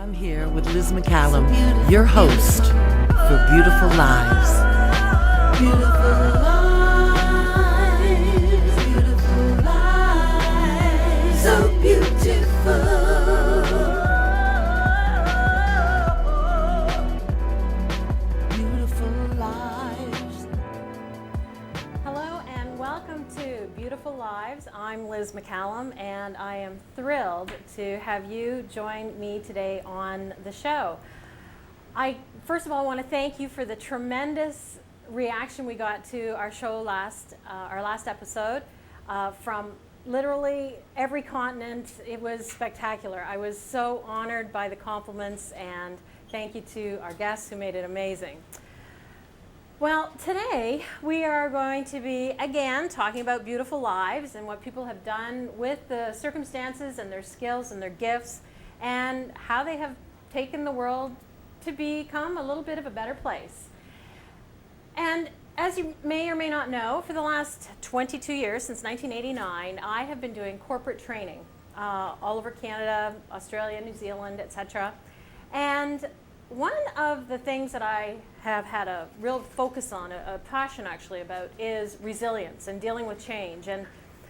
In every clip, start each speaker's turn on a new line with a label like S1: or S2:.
S1: I'm here with Liz McCallum, your host for Beautiful Lives. Beautiful lives, beautiful lives, so beautiful. Beautiful lives.
S2: Hello and welcome to Beautiful Lives. I'm Liz McCallum and I am thrilled to have you join me today on the show. I first of all want to thank you for the tremendous reaction we got to our show our last episode from literally every continent. It was spectacular. I was so honored by the compliments, and thank you to our guests who made it amazing. Well, today we are going to be again talking about beautiful lives and what people have done with the circumstances and their skills and their gifts and how they have taken the world to become a little bit of a better place. And as you may or may not know, for the last 22 years, since 1989, I have been doing corporate training all over Canada, Australia, New Zealand, etc. And one of the things that I have had a real focus on, a passion actually about, is resilience and dealing with change. And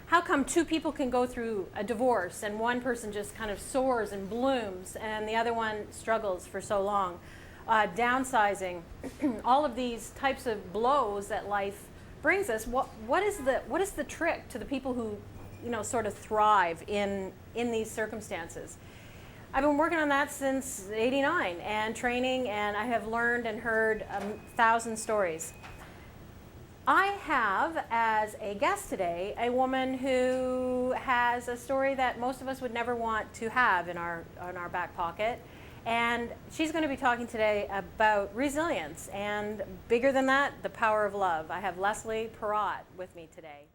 S2: how come two people can go through a divorce and one person just kind of soars and blooms and the other one struggles for so long? Downsizing, all of these types of blows that life brings us. What is the trick to the people who, sort of thrive in these circumstances? I've been working on that since '89 and training, and I have learned and heard 1,000 stories. I have, as a guest today, a woman who has a story that most of us would never want to have in our back pocket. And she's going to be talking today about resilience, and bigger than that, the power of love. I have Lesley Parrott with me today.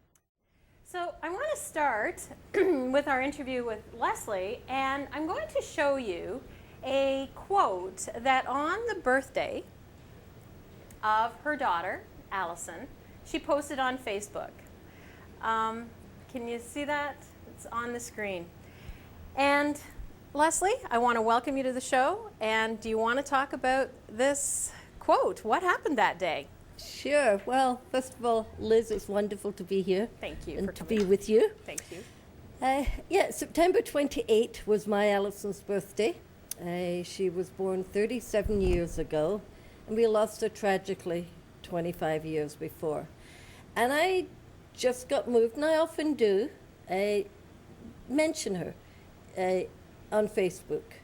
S2: So I want to start with our interview with Lesley, and I'm going to show you a quote that on the birthday of her daughter, Allison, she posted on Facebook. Can you see that? It's on the screen. And Lesley, I want to welcome you to the show, and do you want to talk about this quote? What happened that day?
S3: Sure. Well, first of all, Liz, it's wonderful to be here.
S2: Thank you
S3: and
S2: for
S3: to
S2: coming.
S3: be with you.
S2: Thank you.
S3: September 28 was my Allison's birthday. She was born 37 years ago, and we lost her tragically 25 years before. And I just got moved, and I often do mention her on Facebook,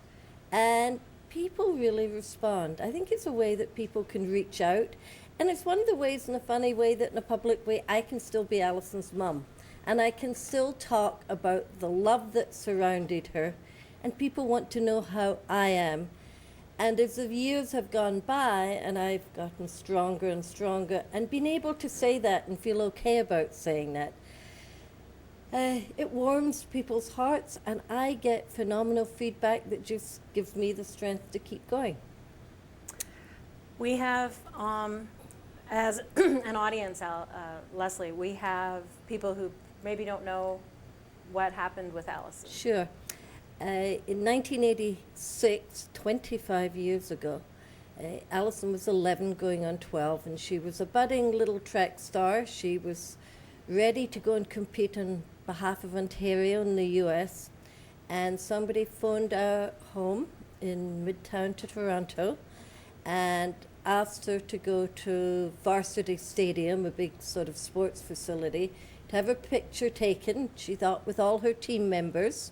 S3: and people really respond. I think it's a way that people can reach out, and it's one of the ways, in a funny way, that in a public way I can still be Allison's mum, and I can still talk about the love that surrounded her, and people want to know how I am. And as the years have gone by and I've gotten stronger and stronger and been able to say that and feel okay about saying that, it warms people's hearts, and I get phenomenal feedback that just gives me the strength to keep going.
S2: We have, as an audience, Lesley, we have people who maybe don't know what happened with Allison.
S3: Sure. In 1986, 25 years ago, Allison was 11 going on 12, and she was a budding little track star. She was ready to go and compete on behalf of Ontario in the US, and somebody phoned our home in Midtown to Toronto and asked her to go to Varsity Stadium, a big sort of sports facility, to have a picture taken, she thought, with all her team members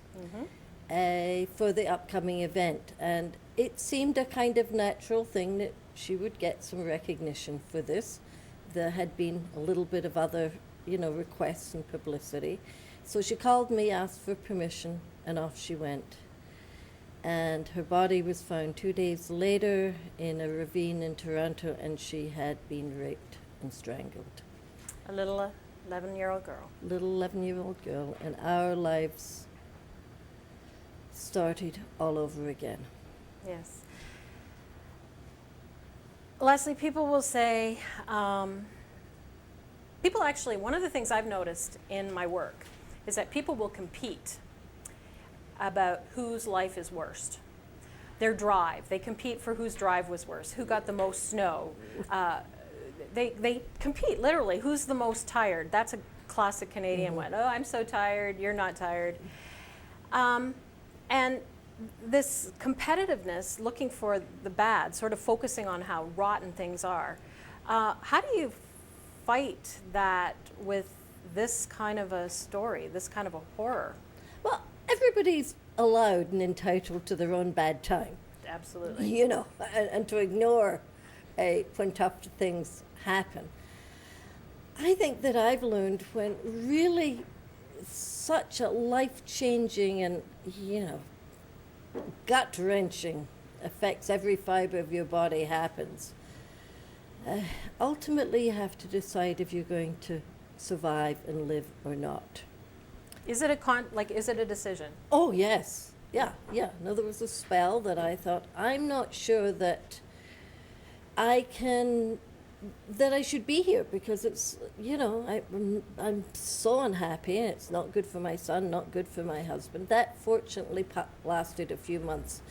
S3: for the upcoming event. And it seemed a kind of natural thing that she would get some recognition for this. There had been a little bit of other requests and publicity. So she called me, asked for permission, and off she went. And her body was found 2 days later in a ravine in Toronto, and she had been raped and strangled.
S2: A little 11-year-old girl.
S3: Little 11-year-old girl, and our lives started all over again.
S2: Yes. Lesley, people will say, people actually, one of the things I've noticed in my work is that people will compete about whose life is worst. their drive. They compete for whose drive was worse, who got the most snow. They compete, literally, who's the most tired. That's a classic Canadian one. Oh, I'm so tired, you're not tired. And this competitiveness, looking for the bad, sort of focusing on how rotten things are. How do you fight that with this kind of a story, this kind of a horror?
S3: Well, everybody's allowed and entitled to their own bad time.
S2: Absolutely.
S3: You know, and to ignore when tough things happen. I think that I've learned when really such a life-changing and, you know, gut-wrenching affects every fiber of your body happens. Ultimately, you have to decide if you're going to survive and live or not.
S2: Is it is it a decision?
S3: Oh, yes. Yeah. No, there was a spell that I thought, I'm not sure that I should be here because it's, you know, I'm so unhappy and it's not good for my son, not good for my husband. That fortunately lasted a few months.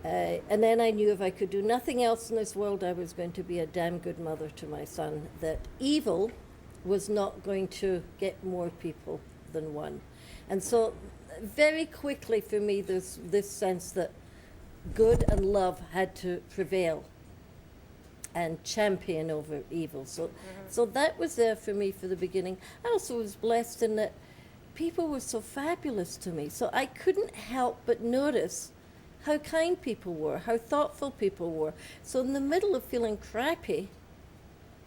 S3: And then I knew if I could do nothing else in this world, I was going to be a damn good mother to my son, that evil was not going to get more people than one. And so very quickly for me, there's this sense that good and love had to prevail and champion over evil. So that was there for me for the beginning. I also was blessed in that people were so fabulous to me. So I couldn't help but notice how kind people were, how thoughtful people were. So in the middle of feeling crappy,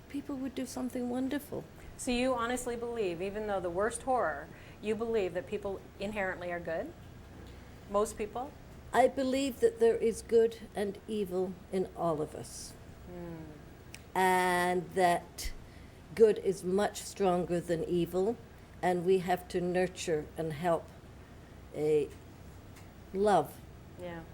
S3: people would do something wonderful.
S2: So you honestly believe, even though the worst horror, you believe that people inherently are good? Most people?
S3: I believe that there is good and evil in all of us. And that good is much stronger than evil, and we have to nurture and help love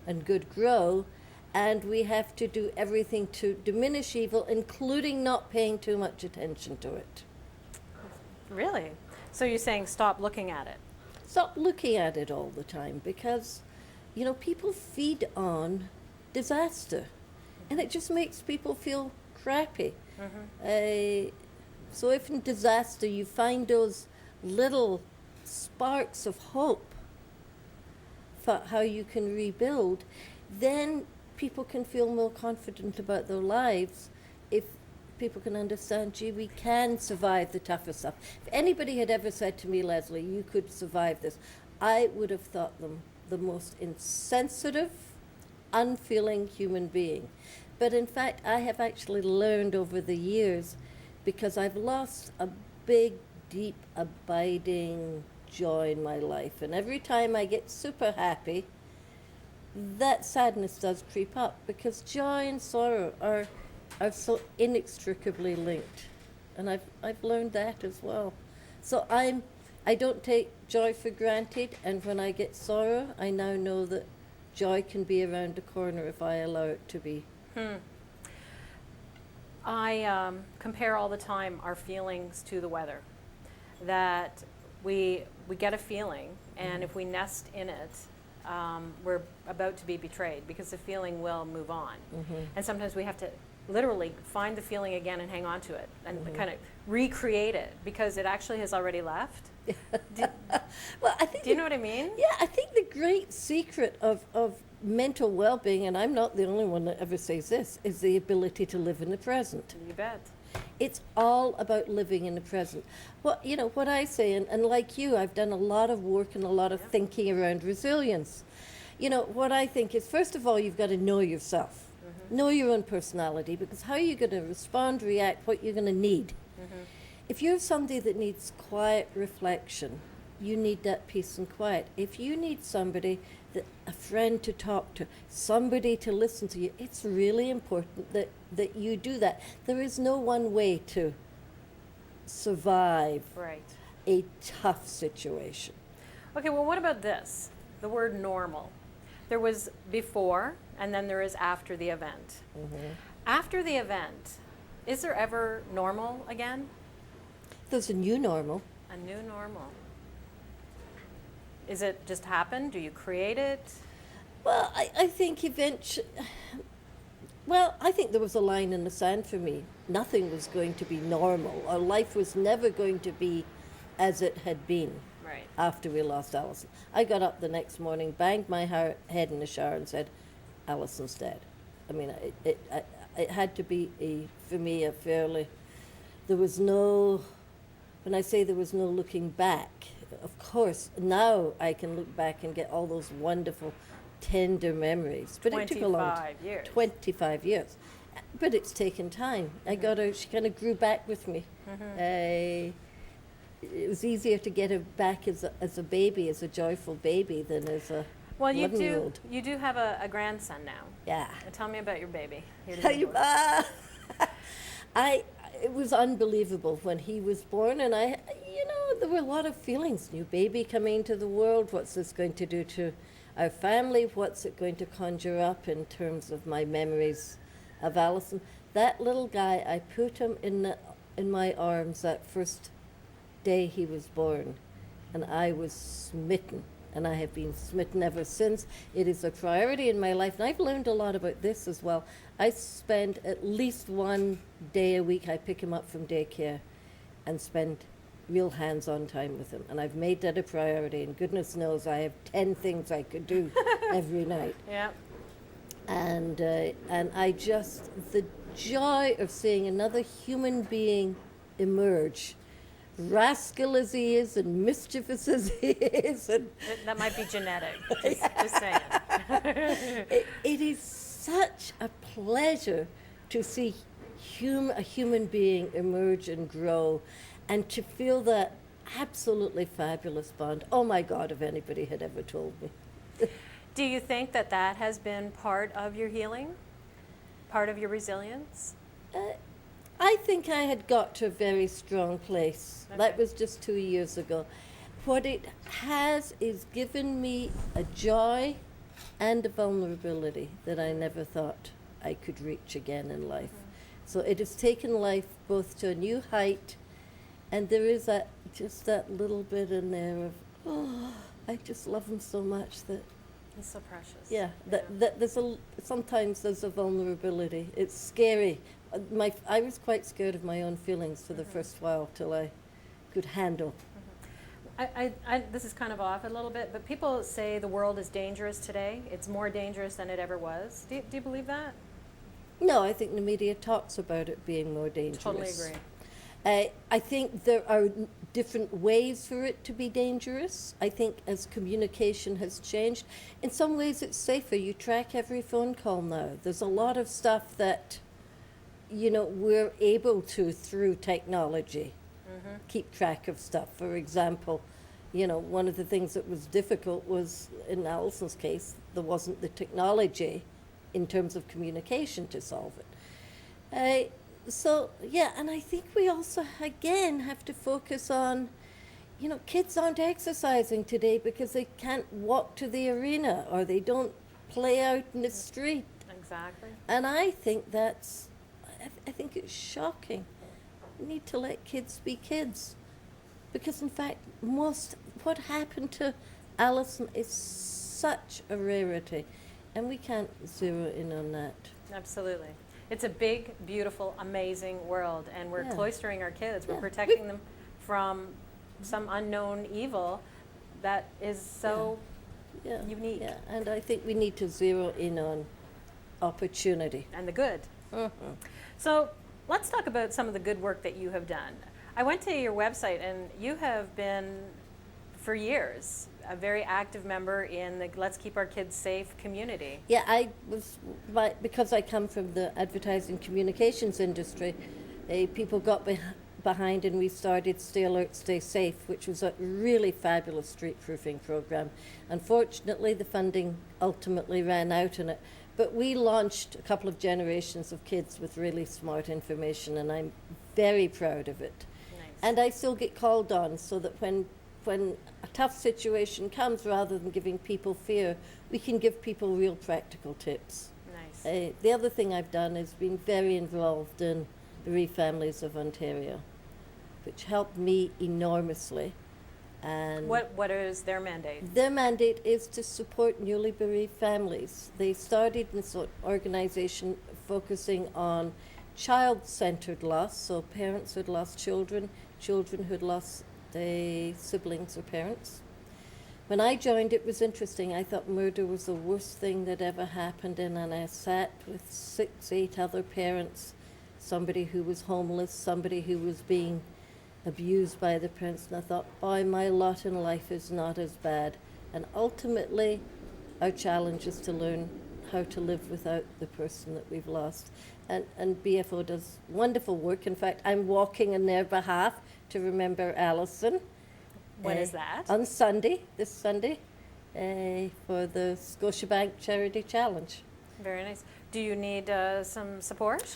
S3: and good grow, and we have to do everything to diminish evil, including not paying too much attention to it.
S2: Really? So you're saying stop looking at it?
S3: Stop looking at it all the time, because, you know, people feed on disaster, and it just makes people feel crappy. So if in disaster you find those little sparks of hope for how you can rebuild, then people can feel more confident about their lives. If people can understand, gee, we can survive the toughest stuff. If anybody had ever said to me, Lesley, you could survive this, I would have thought them the most insensitive, unfeeling human being. But in fact, I have actually learned over the years, because I've lost a big, deep, abiding joy in my life. And every time I get super happy, that sadness does creep up, because joy and sorrow are so inextricably linked. And I've learned that as well. So I don't take joy for granted, and when I get sorrow, I now know that joy can be around the corner if I allow it to be.
S2: I compare all the time our feelings to the weather. That we get a feeling, and if we nest in it, we're about to be betrayed, because the feeling will move on. And sometimes we have to literally find the feeling again and hang on to it and kind of recreate it, because it actually has already left.
S3: Well, I think
S2: do you know what I mean?
S3: Yeah, I think the great secret of mental well-being, and I'm not the only one that ever says this, is the ability to live in the present.
S2: You bet.
S3: It's all about living in the present. What I say, and like you, I've done a lot of work and a lot of thinking around resilience. What I think is, first of all, you've got to know yourself. Know your own personality, because how are you going to respond, react, what you're going to need. If you're somebody that needs quiet reflection, you need that peace and quiet. If you need a friend to talk to, somebody to listen to you, it's really important that you do that. There is no one way to survive a tough situation.
S2: Okay, well, what about this? The word normal. There was before, and then there is after the event. After the event, is there ever normal again?
S3: There's a new normal.
S2: A new normal. Is it just happen? Do you create it?
S3: Well, I think eventually, well, I think there was a line in the sand for me. Nothing was going to be normal. Our life was never going to be as it had been
S2: Right.
S3: after we lost Alison. I got up the next morning, banged my head in the shower, and said, Alison's dead. I mean, it had to be, for me, a fairly, there was no, when I say there was no looking back, of course, now I can look back and get all those wonderful, tender memories. But it took a long
S2: 25 years.
S3: 25 years. But it's taken time. I got her, she kind of grew back with me. It was easier to get her back as a baby, as a joyful baby, than as a
S2: Well, you
S3: 11-year-old.
S2: do have a grandson now.
S3: Yeah.
S2: Tell me about your baby. Your newborn.
S3: It was unbelievable when he was born, and there were a lot of feelings. New baby coming into the world. What's this going to do to our family? What's it going to conjure up in terms of my memories of Alison? That little guy, I put him in my arms that first day he was born, and I was smitten. And I have been smitten ever since. It is a priority in my life. And I've learned a lot about this as well. I spend at least one day a week, I pick him up from daycare and spend real hands-on time with him. And I've made that a priority. And goodness knows I have 10 things I could do every night.
S2: Yeah.
S3: And I just, the joy of seeing another human being emerge, rascal as he is and mischievous as he is, and
S2: That might be genetic. Just saying.
S3: it is such a pleasure to see a human being emerge and grow, and to feel that absolutely fabulous bond. Oh my God, if anybody had ever told me.
S2: Do you think that has been part of your healing? Part of your resilience?
S3: I think I had got to a very strong place.
S2: Okay.
S3: That was just 2 years ago. What it has is given me a joy and a vulnerability that I never thought I could reach again in life. So it has taken life both to a new height, and there is just that little bit in there of, oh, I just love him so much that,
S2: He's so precious.
S3: yeah, that sometimes there's a vulnerability. It's scary. I was quite scared of my own feelings for the first while till I could handle.
S2: This is kind of off a little bit, but people say the world is dangerous today. It's more dangerous than it ever was. Do you believe that?
S3: No, I think the media talks about it being more dangerous.
S2: Totally agree.
S3: I think there are different ways for it to be dangerous. I think as communication has changed, in some ways it's safer. You track every phone call now. There's a lot of stuff that we're able to, through technology, keep track of stuff. For example, one of the things that was difficult was, in Alison's case, there wasn't the technology in terms of communication to solve it. And I think we also, again, have to focus on, kids aren't exercising today because they can't walk to the arena or they don't play out in the street.
S2: Exactly.
S3: And I think I think it's shocking. We need to let kids be kids. Because in fact, what happened to Alison is such a rarity. And we can't zero in on that.
S2: Absolutely. It's a big, beautiful, amazing world, and we're cloistering our kids. We're
S3: Yeah.
S2: protecting them from some unknown evil that is so unique.
S3: Yeah, and I think we need to zero in on opportunity.
S2: And the good. So let's talk about some of the good work that you have done. I went to your website, and you have been, for years, a very active member in the Let's Keep Our Kids Safe community.
S3: Yeah, because I come from the advertising communications industry, people got behind and we started Stay Alert, Stay Safe, which was a really fabulous street proofing program. Unfortunately, the funding ultimately ran out in it, but we launched a couple of generations of kids with really smart information, and I'm very proud of it.
S2: Nice.
S3: And I still get called on, so that when a tough situation comes, rather than giving people fear, we can give people real practical tips.
S2: Nice.
S3: The other thing I've done is been very involved in the Bereaved Families of Ontario, which helped me enormously And
S2: What is their mandate?
S3: their mandate is to support newly bereaved families. They started this organization focusing on child-centered loss, so parents who'd lost children, children who'd lost their siblings or parents. When I joined, it was interesting. I thought murder was the worst thing that ever happened, and I sat with 6, 8 other parents, somebody who was homeless, somebody who was being abused by the parents, and I thought, boy, my lot in life is not as bad. And ultimately, our challenge is to learn how to live without the person that we've lost. And BFO does wonderful work. In fact, I'm walking on their behalf to remember Alison.
S2: When is that?
S3: On Sunday, this Sunday, for the Scotiabank Charity Challenge.
S2: Very nice. Do you need some support?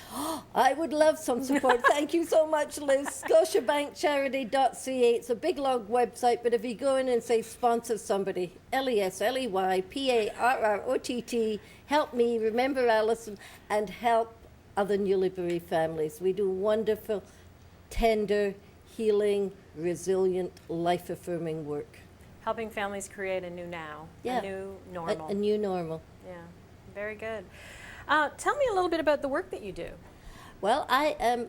S3: I would love some support. Thank you so much, Liz. ScotiabankCharity.ca. It's a big long website, but if you go in and say sponsor somebody, LESLEYPARROTT, help me, remember Alison, and help other newly bereaved families. We do wonderful, tender, healing, resilient, life-affirming work.
S2: Helping families create a new now,
S3: Yeah.
S2: a new normal.
S3: A new normal.
S2: Yeah, very good. Tell me a little bit about the work that you do.
S3: Well,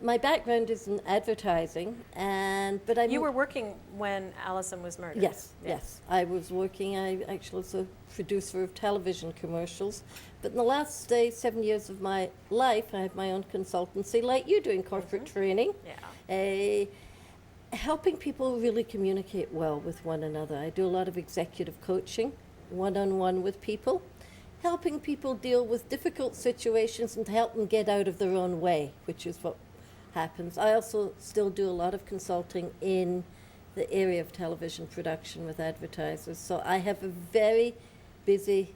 S3: my background is in advertising, but I
S2: You were working when Alison was murdered.
S3: Yes, yes. I was working. I actually was a producer of television commercials. But in the last 7 years of my life, I have my own consultancy, like you, doing corporate training.
S2: Yeah.
S3: Helping people really communicate well with one another. I do a lot of executive coaching, one-on-one with people, helping people deal with difficult situations and to help them get out of their own way, which is what happens. I also still do a lot of consulting in the area of television production with advertisers. So I have a very busy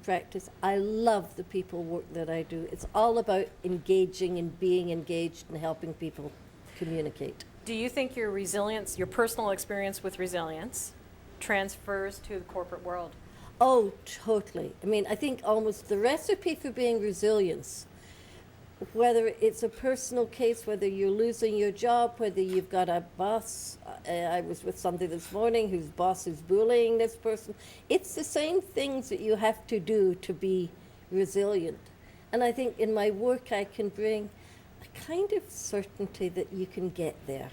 S3: practice. I love the people work that I do. It's all about engaging and being engaged and helping people communicate.
S2: Do you think your resilience, your personal experience with resilience, transfers to the corporate world?
S3: Oh, totally. I mean, I think almost the recipe for being resilience, whether it's a personal case, whether you're losing your job, whether you've got a boss. I was with somebody this morning whose boss is bullying this person. It's the same things that you have to do to be resilient. And I think in my work I can bring a kind of certainty that you can get there.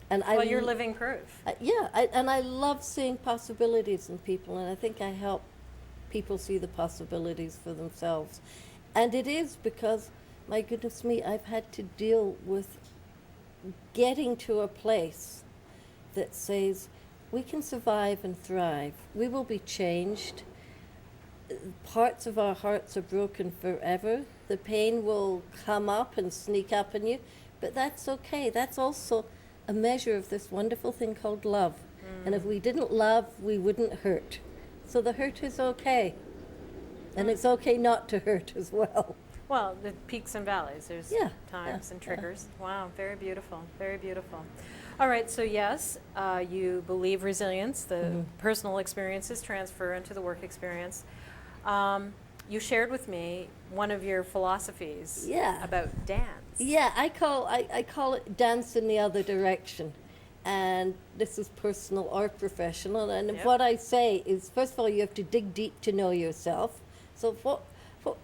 S3: And
S2: Well, you're living proof.
S3: and I love seeing possibilities in people, and I think I help people see the possibilities for themselves. And it is because, my goodness me, I've had to deal with getting to a place that says we can survive and thrive. We will be changed. Parts of our hearts are broken forever. The pain will come up and sneak up on you, but that's okay. That's also a measure of this wonderful thing called love. And if we didn't love, we wouldn't hurt. So the hurt is okay. And it's okay not to hurt as well.
S2: Well, the peaks and valleys. There's
S3: Yeah,
S2: times
S3: yeah,
S2: and triggers. Wow, very beautiful, very beautiful. All right, so yes, you believe resilience, the personal experiences transfer into the work experience. You shared with me one of your philosophies about dance.
S3: Yeah, I call it dance in the other direction. And this is personal or professional. And what I say is, first of all, you have to dig deep to know yourself. So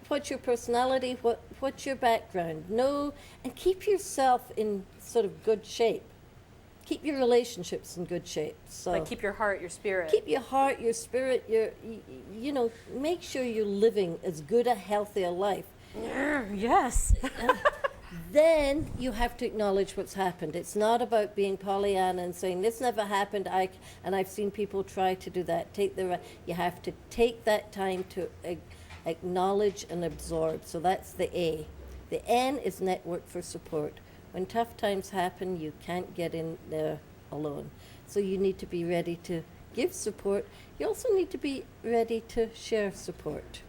S3: what's your personality? What's your background? Know and keep yourself in sort of good shape. Keep your relationships in good shape. So
S2: Like keep your heart, your spirit.
S3: keep your heart, your spirit, you know, make sure you're living as good a, healthy a life.
S2: Yes.
S3: Then you have to acknowledge what's happened. It's not about being Pollyanna and saying, this never happened, and I've seen people try to do that. You have to take that time to acknowledge and absorb. So that's the A. The N is network for support. When tough times happen, you can't get in there alone. So you need to be ready to give support. You also need to be ready to share support.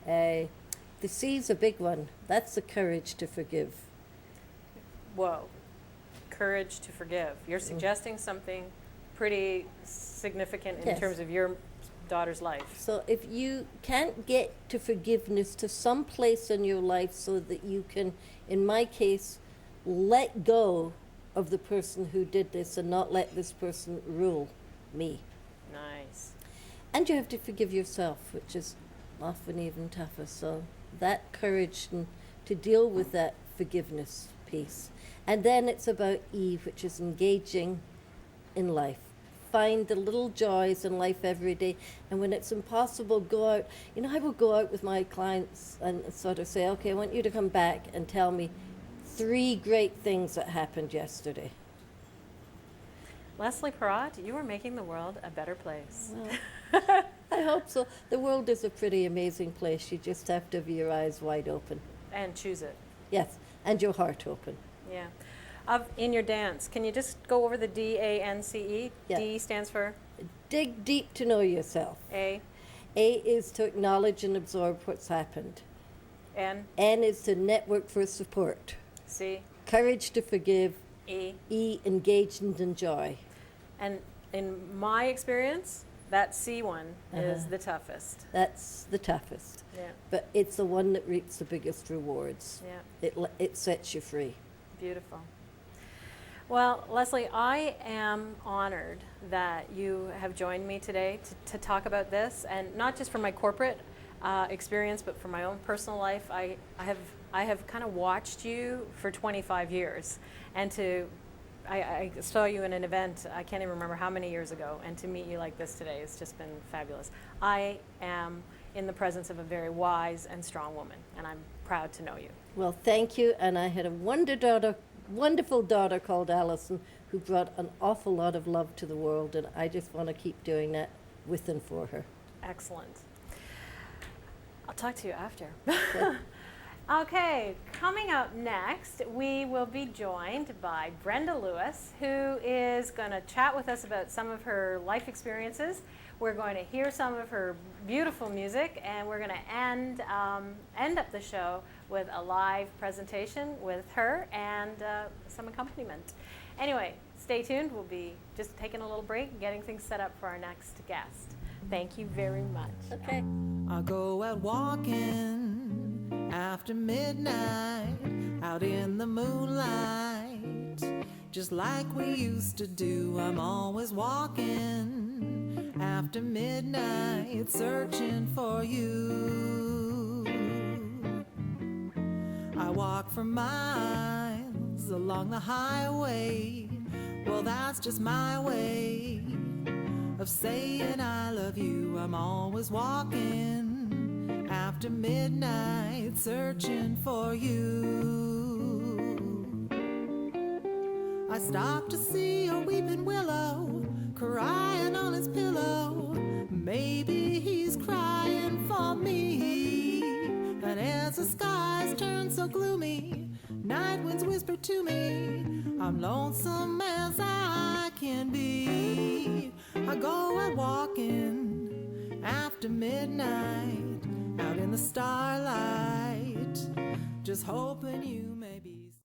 S3: The C is a big one. That's the courage to forgive.
S2: Whoa. Courage to forgive. You're suggesting something pretty significant in
S3: Yes.
S2: terms of your daughter's life.
S3: So if you can't get to forgiveness to some place in your life so that you can, in my case, let go of the person who did this and not let this person rule me.
S2: Nice.
S3: And you have to forgive yourself, which is often even tougher. So that courage and to deal with that forgiveness piece. And then it's about E, which is engaging in life. Find the little joys in life every day. And when it's impossible, go out. You know, I will go out with my clients and sort of say, okay, I want you to come back and tell me 3 great things that happened yesterday.
S2: Lesley Parrott, you are making the world a better place.
S3: Well, I hope so. The world is a pretty amazing place. You just have to have your eyes wide open.
S2: And choose it.
S3: Yes, and your heart open.
S2: Yeah. In your dance, can you just go over the DANCE?
S3: Yeah.
S2: D stands for?
S3: Dig deep to know yourself.
S2: A.
S3: A is to acknowledge and absorb what's happened.
S2: N.
S3: N is to network for support.
S2: C.
S3: Courage to forgive.
S2: E.
S3: E, engage and enjoy.
S2: And in my experience, that C one is the toughest.
S3: That's the toughest.
S2: Yeah.
S3: But it's the one that reaps the biggest rewards.
S2: Yeah.
S3: It sets you free.
S2: Beautiful. Well, Lesley, I am honored that you have joined me today to talk about this, and not just for my corporate experience, but for my own personal life. I have kind of watched you for 25 years, and I saw you in an event, I can't even remember how many years ago, and to meet you like this today has just been fabulous. I am in the presence of a very wise and strong woman, and I'm proud to know you.
S3: Well, thank you. And I had a wonderful daughter called Allison who brought an awful lot of love to the world, and I just want to keep doing that with and for her.
S2: Excellent. I'll talk to you after. Okay, coming up next, we will be joined by Brenda Lewis, who is going to chat with us about some of her life experiences. We're going to hear some of her beautiful music, and we're going to end up the show with a live presentation with her and some accompaniment. Anyway, stay tuned. We'll be just taking a little break, getting things set up for our next guest. Thank you very much.
S3: Okay.
S4: I go out walking after midnight, out in the moonlight, just like we used to do. I'm always walking after midnight, searching for you. I walk for miles along the highway. Well, that's just my way of saying I love you. I'm always walking after midnight, searching for you. I stop to see a weeping willow crying on his pillow. Maybe he's crying for me. And as the skies turn so gloomy, night winds whisper to me, I'm lonesome as I can be. I go out walking after midnight, out in the starlight, just hoping you may be